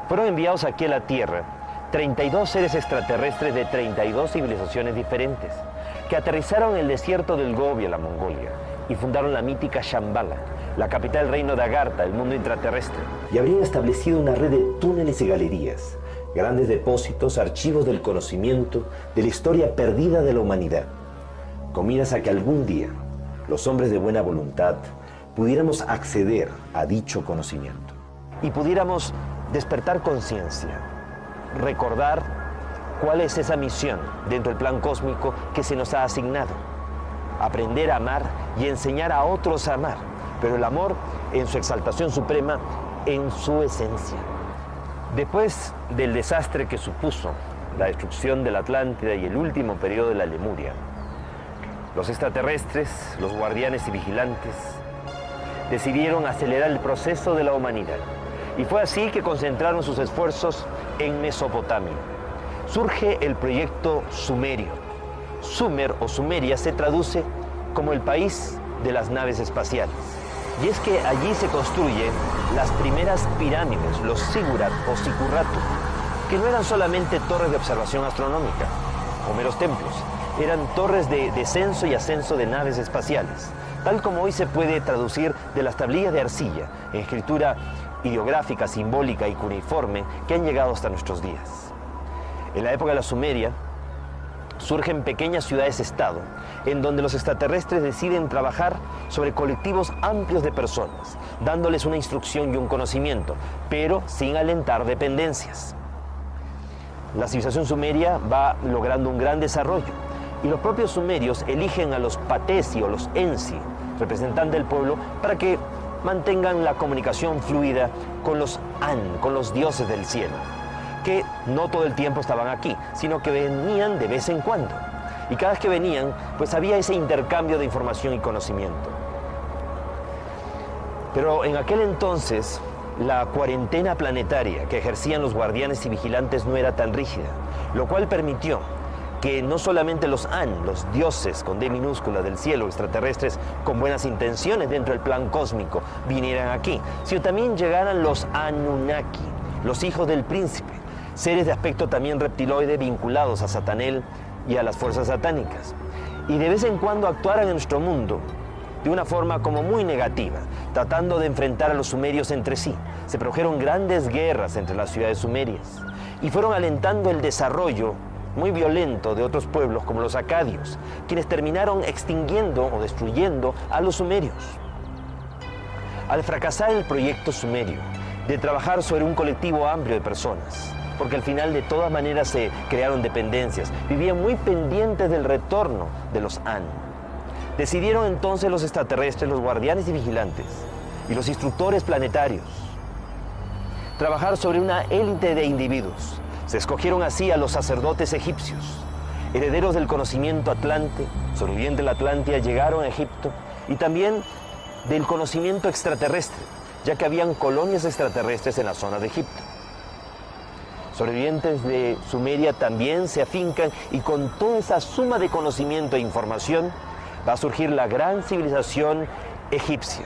fueron enviados aquí a la Tierra 32 seres extraterrestres de 32 civilizaciones diferentes, que aterrizaron en el desierto del Gobi, en la Mongolia, y fundaron la mítica Shambhala, la capital del reino de Agartha, el mundo intraterrestre. Y habrían establecido una red de túneles y galerías, grandes depósitos, archivos del conocimiento, de la historia perdida de la humanidad, con miras a que algún día los hombres de buena voluntad pudiéramos acceder a dicho conocimiento. Y pudiéramos despertar conciencia, recordar cuál es esa misión dentro del plan cósmico que se nos ha asignado. Aprender a amar y enseñar a otros a amar, pero el amor en su exaltación suprema, en su esencia. Después del desastre que supuso la destrucción de la Atlántida y el último periodo de la Lemuria, los extraterrestres, los guardianes y vigilantes, decidieron acelerar el proceso de la humanidad. Y fue así que concentraron sus esfuerzos en Mesopotamia. Surge el proyecto Sumerio. Sumer o Sumeria se traduce como el país de las naves espaciales. Y es que allí se construyen las primeras pirámides, los zigurat o sicurratos, que no eran solamente torres de observación astronómica o meros templos, eran torres de descenso y ascenso de naves espaciales, tal como hoy se puede traducir de las tablillas de arcilla en escritura ideográfica, simbólica y cuneiforme que han llegado hasta nuestros días. En la época de la Sumeria, surgen pequeñas ciudades-estado, en donde los extraterrestres deciden trabajar sobre colectivos amplios de personas, dándoles una instrucción y un conocimiento, pero sin alentar dependencias. La civilización sumeria va logrando un gran desarrollo, y los propios sumerios eligen a los patesi o los ensi, representantes del pueblo, para que mantengan la comunicación fluida con los An, con los dioses del cielo, que no todo el tiempo estaban aquí, sino que venían de vez en cuando. Y cada vez que venían, pues había ese intercambio de información y conocimiento. Pero en aquel entonces, la cuarentena planetaria que ejercían los guardianes y vigilantes no era tan rígida, lo cual permitió que no solamente los An, los dioses con D minúscula del cielo, extraterrestres con buenas intenciones dentro del plan cósmico, vinieran aquí, sino también llegaran los Anunnaki, los hijos del príncipe, seres de aspecto también reptiloide vinculados a Satanel y a las fuerzas satánicas. Y de vez en cuando actuaran en nuestro mundo de una forma como muy negativa, tratando de enfrentar a los sumerios entre sí. Se produjeron grandes guerras entre las ciudades sumerias y fueron alentando el desarrollo muy violento de otros pueblos como los acadios, quienes terminaron extinguiendo o destruyendo a los sumerios. Al fracasar el proyecto sumerio de trabajar sobre un colectivo amplio de personas, porque al final de todas maneras se crearon dependencias, vivían muy pendientes del retorno de los An. Decidieron entonces los extraterrestres, los guardianes y vigilantes y los instructores planetarios trabajar sobre una élite de individuos. Se escogieron así a los sacerdotes egipcios, herederos del conocimiento atlante, sobrevivientes de la Atlántida, llegaron a Egipto, y también del conocimiento extraterrestre, ya que habían colonias extraterrestres en la zona de Egipto. Sobrevivientes de Sumeria también se afincan, y con toda esa suma de conocimiento e información va a surgir la gran civilización egipcia.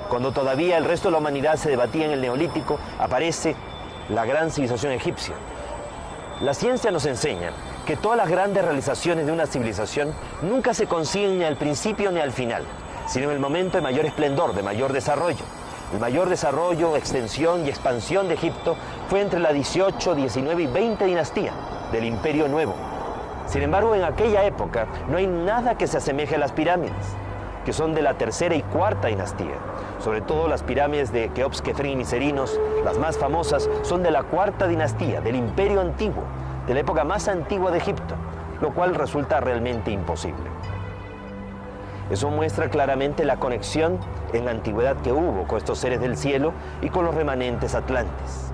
Cuando todavía el resto de la humanidad se debatía en el Neolítico, aparece la gran civilización egipcia. La ciencia nos enseña que todas las grandes realizaciones de una civilización nunca se consiguen ni al principio ni al final, sino en el momento de mayor esplendor, de mayor desarrollo. El mayor desarrollo, extensión y expansión de Egipto fue entre la 18, 19 y 20 dinastía del Imperio Nuevo. Sin embargo, en aquella época no hay nada que se asemeje a las pirámides, que son de la tercera y cuarta dinastía. Sobre todo las pirámides de Keops, Kefren y Miserinos, las más famosas, son de la cuarta dinastía, del Imperio Antiguo, de la época más antigua de Egipto, lo cual resulta realmente imposible. Eso muestra claramente la conexión en la antigüedad que hubo con estos seres del cielo y con los remanentes atlantes.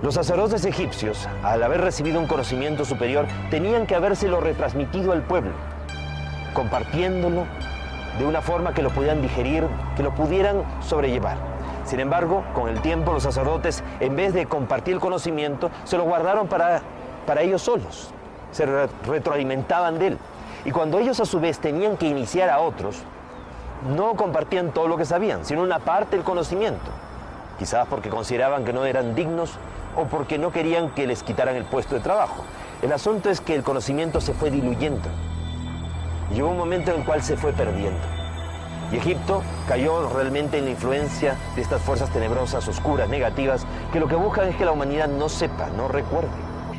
Los sacerdotes egipcios, al haber recibido un conocimiento superior, tenían que habérselo retransmitido al pueblo, compartiéndolo de una forma que lo pudieran digerir, que lo pudieran sobrellevar. Sin embargo, con el tiempo los sacerdotes, en vez de compartir el conocimiento, se lo guardaron para ellos solos. Se retroalimentaban de él. Y cuando ellos a su vez tenían que iniciar a otros, no compartían todo lo que sabían, sino una parte del conocimiento. Quizás porque consideraban que no eran dignos o porque no querían que les quitaran el puesto de trabajo. El asunto es que el conocimiento se fue diluyendo. Llegó un momento en el cual se fue perdiendo. Y Egipto cayó realmente en la influencia de estas fuerzas tenebrosas, oscuras, negativas, que lo que buscan es que la humanidad no sepa, no recuerde.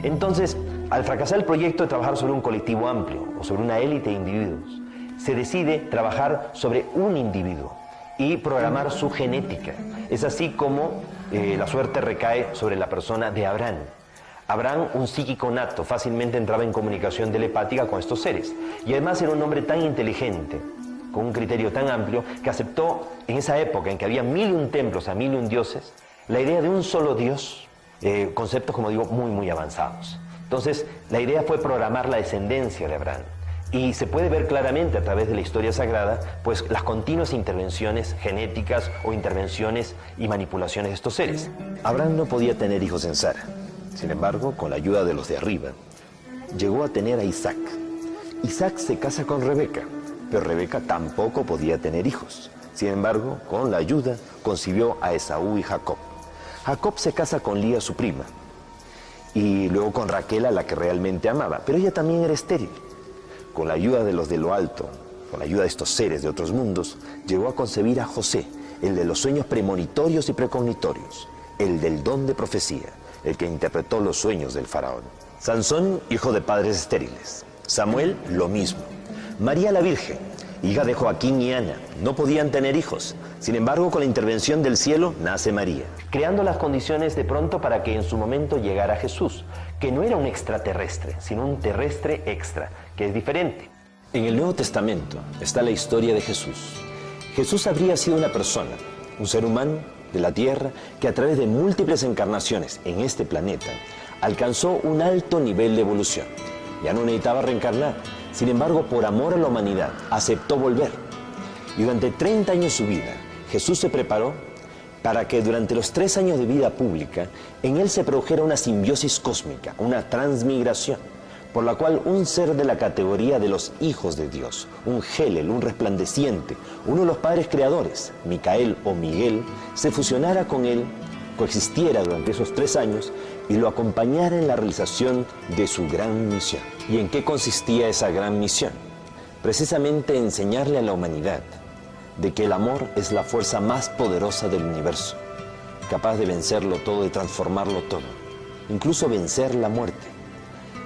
Entonces, al fracasar el proyecto de trabajar sobre un colectivo amplio o sobre una élite de individuos, se decide trabajar sobre un individuo y programar su genética. Es así como la suerte recae sobre la persona de Abraham. Abraham, un psíquico nato, fácilmente entraba en comunicación telepática con estos seres. Y además era un hombre tan inteligente, con un criterio tan amplio, que aceptó en esa época en que había 1001 templos a 1001 dioses, la idea de un solo Dios, conceptos, como digo, muy, muy avanzados. Entonces, la idea fue programar la descendencia de Abraham. Y se puede ver claramente a través de la historia sagrada, pues las continuas intervenciones genéticas o intervenciones y manipulaciones de estos seres. Abraham no podía tener hijos en Sara. Sin embargo, con la ayuda de los de arriba, llegó a tener a Isaac. Isaac se casa con Rebeca, pero Rebeca tampoco podía tener hijos. Sin embargo, con la ayuda, concibió a Esaú y Jacob. Jacob se casa con Lía, su prima, y luego con Raquel, a la que realmente amaba, pero ella también era estéril. Con la ayuda de los de lo alto, con la ayuda de estos seres de otros mundos, llegó a concebir a José, el de los sueños premonitorios y precognitorios, el del don de profecía, el que interpretó los sueños del faraón. Sansón, hijo de padres estériles. Samuel, lo mismo. María la Virgen, hija de Joaquín y Ana, no podían tener hijos. Sin embargo, con la intervención del cielo, nace María, creando las condiciones de pronto para que en su momento llegara Jesús, que no era un extraterrestre, sino un terrestre extra, que es diferente. En el Nuevo Testamento está la historia de Jesús. Jesús habría sido una persona, un ser humano de la tierra, que a través de múltiples encarnaciones en este planeta, alcanzó un alto nivel de evolución. Ya no necesitaba reencarnar. Sin embargo, por amor a la humanidad, aceptó volver. Y durante 30 años de su vida, Jesús se preparó para que durante los 3 años de vida pública, en él se produjera una simbiosis cósmica, una transmigración, por la cual un ser de la categoría de los hijos de Dios, un Gelel, un resplandeciente, uno de los padres creadores, Micael o Miguel, se fusionara con él, coexistiera durante esos 3 años y lo acompañara en la realización de su gran misión. ¿Y en qué consistía esa gran misión? Precisamente enseñarle a la humanidad de que el amor es la fuerza más poderosa del universo, capaz de vencerlo todo, de transformarlo todo, incluso vencer la muerte.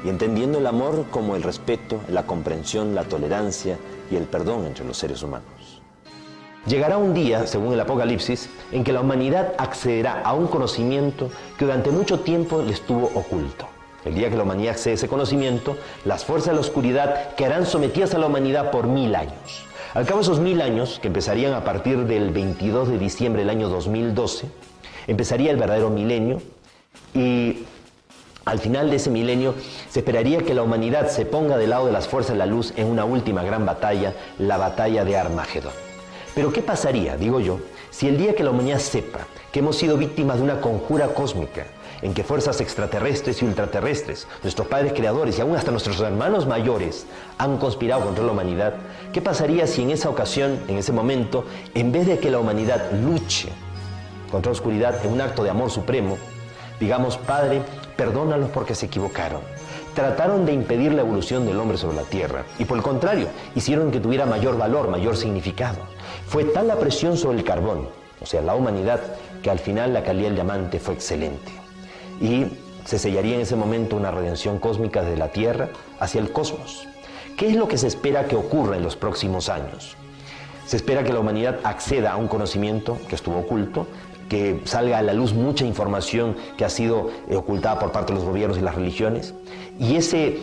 Y entendiendo el amor como el respeto, la comprensión, la tolerancia y el perdón entre los seres humanos. Llegará un día, según el Apocalipsis, en que la humanidad accederá a un conocimiento que durante mucho tiempo le estuvo oculto. El día que la humanidad accede a ese conocimiento, las fuerzas de la oscuridad quedarán sometidas a la humanidad por 1000 años. Al cabo de esos 1000 años, que empezarían a partir del 22 de diciembre del año 2012, empezaría el verdadero milenio y al final de ese milenio se esperaría que la humanidad se ponga del lado de las fuerzas de la luz en una última gran batalla, la batalla de Armagedón. Pero ¿qué pasaría, digo yo, si el día que la humanidad sepa que hemos sido víctimas de una conjura cósmica, en que fuerzas extraterrestres y ultraterrestres, nuestros padres creadores y aún hasta nuestros hermanos mayores han conspirado contra la humanidad? ¿Qué pasaría si en esa ocasión, en ese momento, en vez de que la humanidad luche contra la oscuridad en un acto de amor supremo, digamos, Padre, perdónalos porque se equivocaron? Trataron de impedir la evolución del hombre sobre la tierra y por el contrario, hicieron que tuviera mayor valor, mayor significado. Fue tal la presión sobre el carbón, o sea, la humanidad, que al final la calidad del diamante fue excelente. Y se sellaría en ese momento una redención cósmica de la Tierra hacia el cosmos. ¿Qué es lo que se espera que ocurra en los próximos años? Se espera que la humanidad acceda a un conocimiento que estuvo oculto, que salga a la luz mucha información que ha sido ocultada por parte de los gobiernos y las religiones. Y ese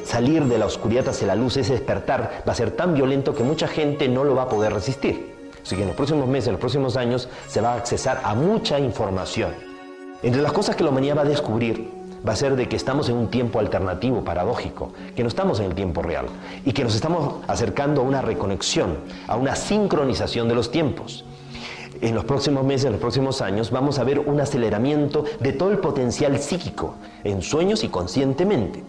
salir de la oscuridad hacia la luz, ese despertar, va a ser tan violento que mucha gente no lo va a poder resistir. Así que en los próximos meses, en los próximos años, se va a accesar a mucha información. Entre las cosas que la humanidad va a descubrir, va a ser de que estamos en un tiempo alternativo, paradójico, que no estamos en el tiempo real y que nos estamos acercando a una reconexión, a una sincronización de los tiempos. En los próximos meses, en los próximos años, vamos a ver un aceleramiento de todo el potencial psíquico, en sueños y conscientemente.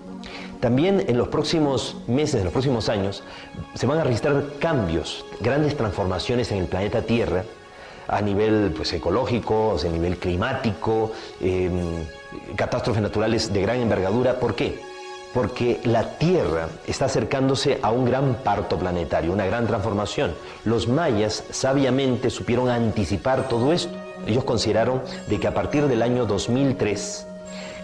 También en los próximos meses, en los próximos años, se van a registrar cambios, grandes transformaciones en el planeta Tierra, a nivel ecológico, a nivel climático, catástrofes naturales de gran envergadura. ¿Por qué? Porque la Tierra está acercándose a un gran parto planetario, una gran transformación. Los mayas sabiamente supieron anticipar todo esto. Ellos consideraron de que a partir del año 2003,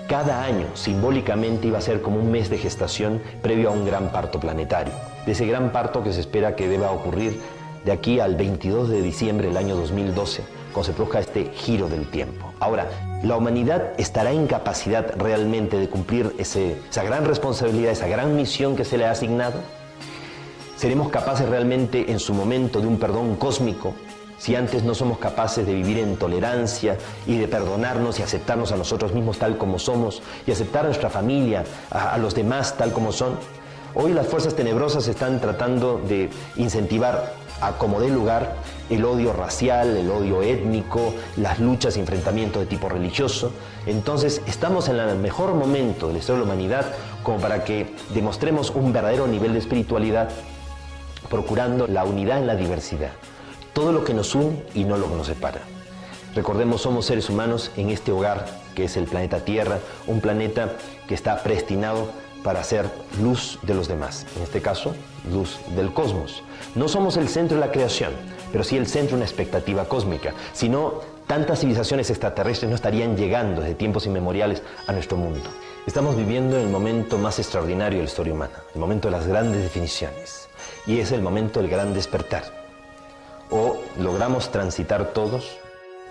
cada año simbólicamente iba a ser como un mes de gestación previo a un gran parto planetario. De ese gran parto que se espera que deba ocurrir de aquí al 22 de diciembre del año 2012, cuando se produzca este giro del tiempo. Ahora, ¿la humanidad estará en capacidad realmente de cumplir esa gran responsabilidad, esa gran misión que se le ha asignado? ¿Seremos capaces realmente en su momento de un perdón cósmico si antes no somos capaces de vivir en tolerancia y de perdonarnos y aceptarnos a nosotros mismos tal como somos y aceptar a nuestra familia, a los demás tal como son? Hoy las fuerzas tenebrosas están tratando de incentivar a como dé lugar el odio racial, el odio étnico, las luchas y enfrentamientos de tipo religioso. Entonces estamos en el mejor momento de la historia de la humanidad como para que demostremos un verdadero nivel de espiritualidad, procurando la unidad en la diversidad. Todo lo que nos une y no lo que nos separa. Recordemos, somos seres humanos en este hogar que es el planeta Tierra, un planeta que está predestinado para ser luz de los demás, en este caso, luz del cosmos. No somos el centro de la creación, pero sí el centro de una expectativa cósmica. Si no, tantas civilizaciones extraterrestres no estarían llegando desde tiempos inmemoriales a nuestro mundo. Estamos viviendo el momento más extraordinario de la historia humana, el momento de las grandes definiciones, y es el momento del gran despertar. O logramos transitar todos,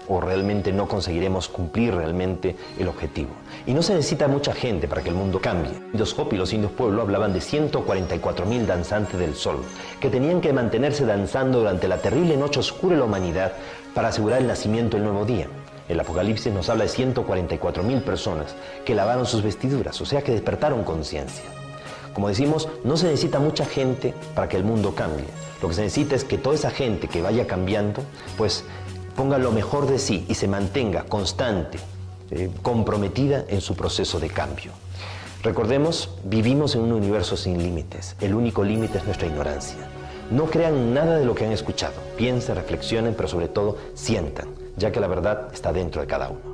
o realmente no conseguiremos cumplir realmente el objetivo. Y no se necesita mucha gente para que el mundo cambie. Los Hopi y los indios pueblo hablaban de 144.000 danzantes del sol, que tenían que mantenerse danzando durante la terrible noche oscura de la humanidad para asegurar el nacimiento del nuevo día. El Apocalipsis nos habla de 144.000 personas que lavaron sus vestiduras, o sea que despertaron conciencia. Como decimos, no se necesita mucha gente para que el mundo cambie. Lo que se necesita es que toda esa gente que vaya cambiando, pues ponga lo mejor de sí y se mantenga constante, comprometida en su proceso de cambio. Recordemos, vivimos en un universo sin límites. El único límite es nuestra ignorancia. No crean nada de lo que han escuchado. Piensen, reflexionen, pero sobre todo sientan, ya que la verdad está dentro de cada uno.